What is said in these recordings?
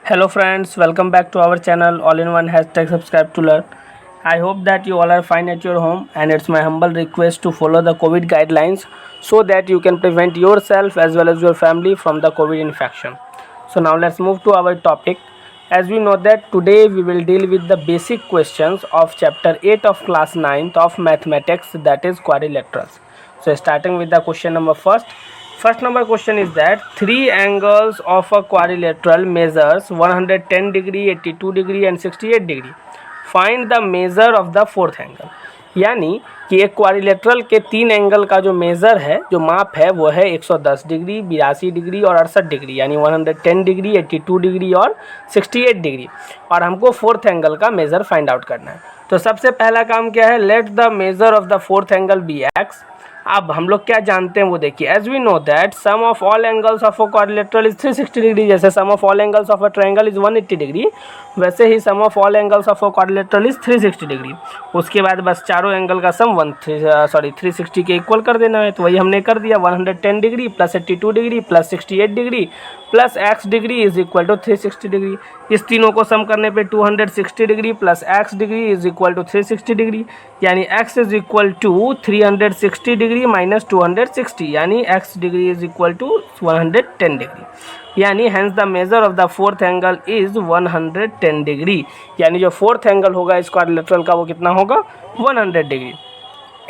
Hello friends, welcome back to our channel all-in-one hashtag subscribe to learn. I hope that you all are fine at your home, and it's my humble request to follow the COVID guidelines so that you can prevent yourself as well as your family from the COVID infection. So now let's move to our topic. As we know that today we will deal with the basic questions of chapter 8 of class 9th of mathematics, that is quadrilaterals. So starting with the question number first number question is that three angles of a quadrilateral measures 110 degree, 82 degree and 68 degree. Find the measure of the fourth angle. यानी कि एक quadrilateral के तीन angle का जो measure है, जो माप है, वो है 110 डिग्री, 82 डिग्री और 68 डिग्री, यानी 110 डिग्री, 82 डिग्री और 68 डिग्री। और हमको फोर्थ एंगल का मेज़र फाइंड आउट करना है। तो सबसे पहला काम क्या है, let the measure of the fourth angle be X. अब हम लोग क्या जानते हैं वो देखिए, as we know that sum of all angles of a quadrilateral is 360 degree. जैसे sum of all angles of a triangle is 180 degree, वैसे ही sum of all angles of a quadrilateral is 360 degree. उसके बाद बस चारों angle का सम 360 के equal कर देना है। तो वही हमने कर दिया, 110 degree plus 82 degree plus 68 degree plus X degree is equal to 360 degree. इस तीनों को सम करने पे 260 degree plus X degree is equal to 360 degree, यानी X is equal to 360 degree minus 260, यानी X degree is equal to 110 degree. यानी hence the measure of the fourth angle is 110 degree. यानी जो फोर्थ एंगल होगा इस quadrilateral का वो कितना होगा, 100 डिग्री।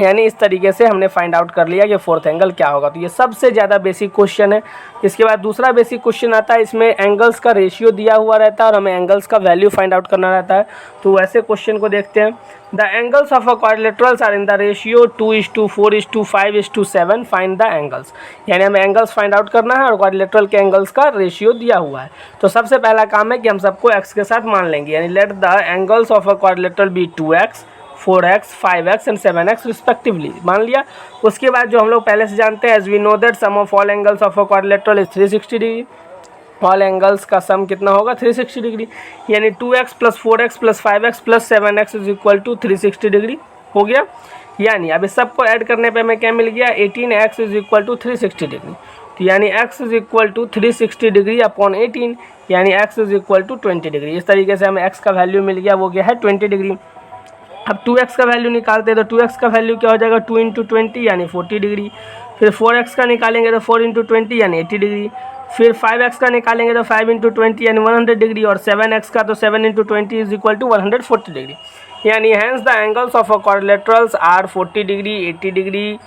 यानी इस तरीके से हमने फाइंड आउट कर लिया कि फोर्थ एंगल क्या होगा। तो ये सबसे ज़्यादा बेसिक क्वेश्चन है। इसके बाद दूसरा बेसिक क्वेश्चन आता है, इसमें एंगल्स का रेशियो दिया हुआ रहता है और हमें एंगल्स का वैल्यू फाइंड आउट करना रहता है। तो वैसे क्वेश्चन को देखते हैं। The angles of a quadrilaterals are in the ratio 2:4:5:7। Find the angles, यानी हमें एंगल्स फाइंड आउट करना है और क्वाड्रिलेटरल के एंगल्स का रेशियो दिया हुआ है। तो सबसे पहला काम है कि हम सबको एक्स के साथ मान लेंगे, यानी let the angles of a quadrilateral be 2x, 4x, 5x and 7x respectively. मान लिया। उसके बाद जो हम लोग पहले से जानते हैं, as we know that sum of all angles of a quadrilateral is 360 degree. All angles का सम कितना होगा, 360 डिग्री, यानी 2x plus 4x plus 5x plus 7x is equal to 360 degree हो गया। यानी अब इस सबको ऐड करने पे हमें क्या मिल गया, 18x is equal to 360 degree. तो यानी x is equal to 360 degree upon 18, यानी x is equal to 20 degree. इस तरीके से हमें x का वैल्यू मिल गया, वो गया है 20 डिग्री। अब 2x का वैल्यू निकालते हैं, तो 2x का वैल्यू क्या हो जाएगा, 2 इंटू 20 यानी 40 डिग्री। फिर 4x का निकालेंगे तो 4 इंटू 20 यानी 80 डिग्री। फिर 5x का निकालेंगे तो 5 इंटू 20 यानी 100 डिग्री। और 7x का तो 7 into 20 is equal to 140 degree. यानी hence the angles of a quadrilaterals are 40 degree, 80 degree,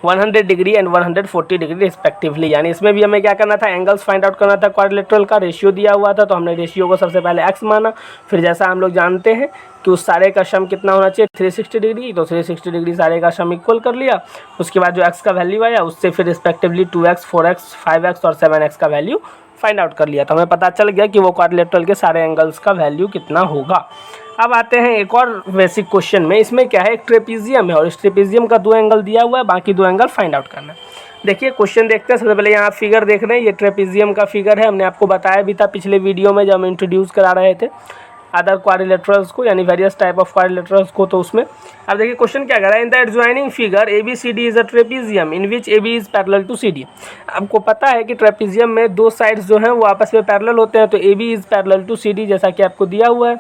100 degree and 140 degree respectively. यानी इसमें भी हमें क्या करना था, एंगल्स फाइंड आउट करना था। क्वाड्रिलेटरल का रेशियो दिया हुआ था, तो हमने रेशियो को सबसे पहले x माना। फिर जैसा हम लोग जानते हैं कि उस सारे का सम कितना होना चाहिए, 360 डिग्री, तो 360 डिग्री सारे का सम इक्वल कर लिया। उसके बाद जो x का वैल्यू आया उससे फिर रिस्पेक्टिवली 2x, 4x, 5x और 7x का वैल्यू फाइंड आउट कर लिया। तो हमें पता चल गया कि वो क्वाड्रिलेटरल के सारे एंगल्स का वैल्यू कितना होगा। अब आते हैं एक और बेसिक क्वेश्चन में। इसमें क्या है, एक ट्रेपीजियम है और इस ट्रेपीजियम का 2 एंगल दिया हुआ है, बाकी 2 एंगल फाइंड आउट करना है। देखिए क्वेश्चन देखते हैं। सबसे पहले यहाँ फिगर देख रहे हैं, ये ट्रेपीजियम का फिगर है। हमने आपको बताया भी था पिछले वीडियो में जब हम इंट्रोड्यूस करा रहे थे अदर क्वाड्रिलेटरल्स को, यानी वेरियस टाइप ऑफ क्वाड्रिलेटरल्स को। तो उसमें अब देखिए क्वेश्चन क्या कर रहा है, in the adjoining figure ABCD is a trapezium in which AB is parallel to CD। आपको पता है कि ट्रेपीजियम में 2 साइड्स जो हैं वो आपस में पैरेलल होते हैं, तो AB is parallel to CD जैसा कि आपको दिया हुआ है।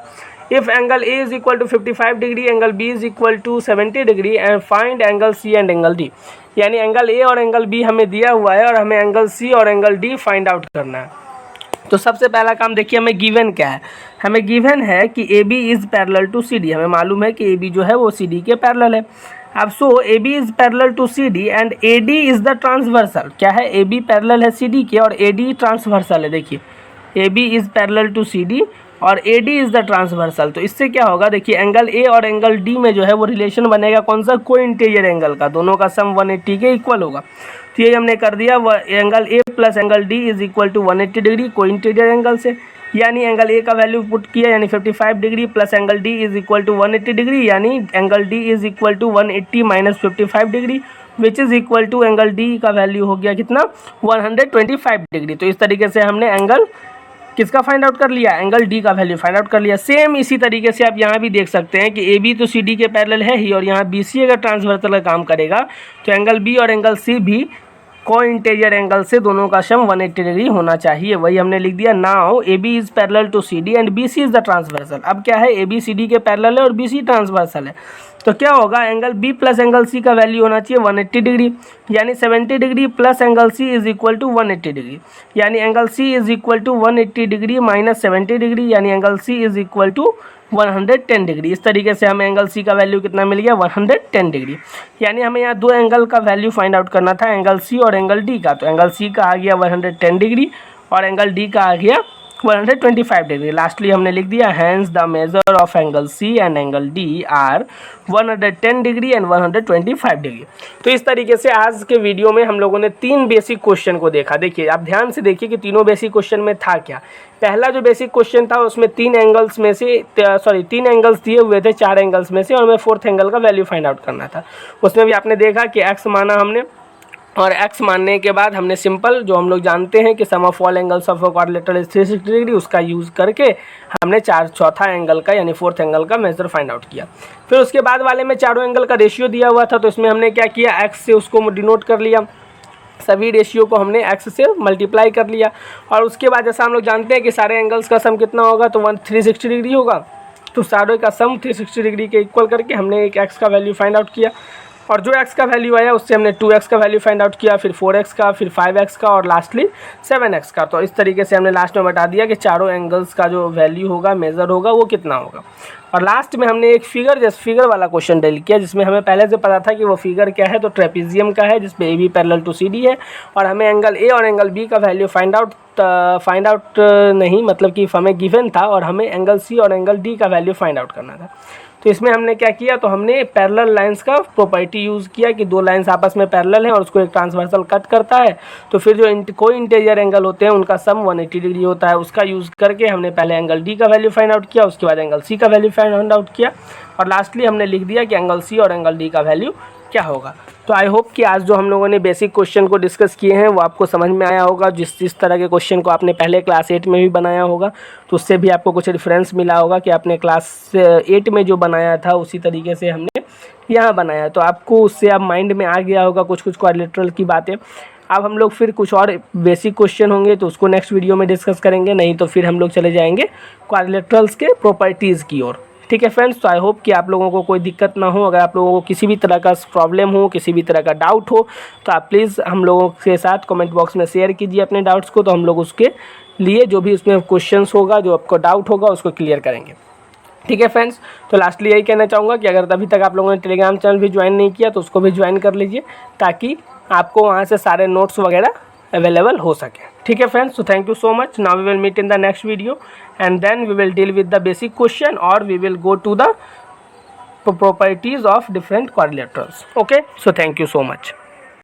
If angle A is equal to 55 degree, angle B is equal to 70 degree and find angle C and angle D। यानी एंगल A और एंगल B हमें दिया हुआ है और हमें एंगल C और एंगल D फाइंड आउट करना है। तो सबसे पहला काम देखिए, हमें गिवन क्या है, हमें गिवन है कि AB is parallel to CD। हमें मालूम है कि AB जो है वो CD के पैरेलल है। अब so AB is parallel to CD and AD is the transversal. क्या है, AB पैरेलल है CD के और AD ट्रांसवर्सल है। देखिए AB is parallel to CD और AD इज द ट्रांसवर्सल। तो इससे क्या होगा, देखिए एंगल A और एंगल D में जो है वो रिलेशन बनेगा कौन सा, को इंटीरियर एंगल का। दोनों का सम 180 के इक्वल होगा। तो ये हमने कर दिया, angle A plus angle D is equal to 180 degree को इंटीरियर एंगल से। यानी एंगल A का वैल्यू पुट किया, यानी 55 degree plus angle D is equal to 180 degree, यानी angle D is equal to 180 minus 55 degree which is equal to angle D का value हो गया कितना, 125 डिग्री। तो इस तरीके से हमने एंगल किसका फाइंड आउट कर लिया, एंगल D का वैल्यू फाइंड आउट कर लिया। सेम इसी तरीके से आप यहाँ भी देख सकते हैं कि AB तो CD के पैरेलल है ही और यहाँ BC अगर ट्रांसवर्सल का काम करेगा तो एंगल B और एंगल C भी को इंटीजर एंगल से दोनों का सम 180 डिग्री होना चाहिए, वही हमने लिख दिया। Now A B is parallel to C D and B C is the transversal. अब क्या है, ए बी सी डी के पैरेलल है और बी सी ट्रांसवर्सल है, तो क्या होगा, angle B plus angle C का वैल्यू होना चाहिए 180 डिग्री, यानी 70 degree plus angle C is equal to 180 degree, यानी angle C is equal to 180 degree minus 70 degree, यानी angle C is equal to 110 degree. इस तरीके से हमें एंगल सी का वैल्यू कितना मिल गया, 110 डिग्री। यानी हमें यहाँ दो एंगल का वैल्यू फाइंड आउट करना था, एंगल सी और एंगल डी का। तो एंगल सी का आ गया 110 डिग्री और एंगल डी का आ गया 125 डिग्री। लास्टली हमने लिख दिया hence the measure of angle C and angle D are 110 degree and 125 degree. तो इस तरीके से आज के वीडियो में हम लोगों ने तीन बेसिक क्वेश्चन को देखा। देखिए, आप ध्यान से देखिए कि तीनों बेसिक क्वेश्चन में था क्या। पहला जो बेसिक क्वेश्चन था उसमें तीन एंगल्स दिए हुए थे, चार एंगल्स में से, और हमें फोर्थ एंगल का वैल्यू फाइंड आउट करना था। उसमें भी आपने देखा कि एक्स माना हमने, और x मानने के बाद हमने सिंपल जो हम लोग जानते हैं कि some of all angles of a quadrilateral is 360 degree, उसका यूज़ करके हमने चौथा एंगल का यानी फोर्थ एंगल का मेजर फाइंड आउट किया। फिर उसके बाद वाले में चारों एंगल का रेशियो दिया हुआ था, तो इसमें हमने क्या किया, x से उसको डिनोट कर लिया, सभी रेशियो को हमने x से मल्टीप्लाई कर लिया। और उसके बाद जैसा हम लोग जानते हैं कि सारे एंगल्स का सम कितना होगा, तो 360 डिग्री होगा, तो सारे का सम 360 डिग्री के इक्वल करके हमने एक x का वैल्यू फाइंड आउट किया, और जो x का वैल्यू आया उससे हमने 2x का वैल्यू फाइंड आउट किया, फिर 4x का, फिर 5x का, और लास्टली 7x का। तो इस तरीके से हमने लास्ट में बता दिया कि चारों एंगल्स का जो वैल्यू होगा, मेजर होगा, वो कितना होगा। और लास्ट में हमने एक फिगर वाला क्वेश्चन डील किया, जिसमें हमें पहले से पता था कि वो फिगर क्या है, तो ट्रेपीजियम का है, जिसमें A B parallel to C D है, और हमें एंगल ए और एंगल बी का वैल्यू फाइंड आउट नहीं, मतलब कि हमें गिवन था, और हमें एंगल सी और एंगल डी का वैल्यू फाइंड आउट करना था। तो इसमें हमने क्या किया, तो हमने पैरेलल लाइंस का प्रॉपर्टी यूज़ किया कि दो लाइंस आपस में पैरेलल हैं और उसको एक ट्रांसवर्सल कट करता है, तो फिर जो कोई इंटीजर एंगल होते हैं उनका सम 180 डिग्री होता है। उसका यूज़ करके हमने पहले एंगल डी का वैल्यू फाइंड आउट किया, उसके बाद एंगल सी का वैल्यू फाइंड आउट किया, और लास्टली हमने लिख दिया कि एंगल सी और एंगल डी का वैल्यू क्या होगा। तो आई होप कि आज जो हम लोगों ने बेसिक क्वेश्चन को डिस्कस किए हैं वो आपको समझ में आया होगा। जिस तरह के क्वेश्चन को आपने पहले क्लास 8 में भी बनाया होगा, तो उससे भी आपको कुछ रेफरेंस मिला होगा कि आपने क्लास 8 में जो बनाया था उसी तरीके से हमने यहाँ बनाया, तो आपको उससे अब माइंड में आ गया होगा कुछ क्वाड्रिलेटरल की बातें। अब हम लोग फिर कुछ और बेसिक क्वेश्चन होंगे तो उसको नेक्स्ट वीडियो में डिस्कस करेंगे, नहीं तो फिर हम लोग चले जाएंगे क्वाड्रिलेटरल्स के प्रॉपर्टीज़ की ओर। ठीक है फ्रेंड्स, तो आई होप कि आप लोगों को कोई दिक्कत ना हो। अगर आप लोगों को किसी भी तरह का प्रॉब्लम हो, किसी भी तरह का डाउट हो, तो आप प्लीज़ हम लोगों के साथ कमेंट बॉक्स में शेयर कीजिए अपने डाउट्स को, तो हम लोग उसके लिए जो भी उसमें क्वेश्चंस होगा, जो आपको डाउट होगा, उसको क्लियर करेंगे। ठीक है फ्रेंड्स, तो लास्टली यही कहना चाहूँगा कि अगर अभी तक आप लोगों ने टेलीग्राम चैनल भी ज्वाइन नहीं किया तो उसको भी ज्वाइन कर लीजिए, ताकि आपको वहाँ से सारे नोट्स वगैरह अवेलेबल हो सके। ठीक है friends, so thank you so much. Now we will meet in the next video and then we will deal with the basic question or we will go to the properties of different quadrilaterals. Okay, so thank you so much.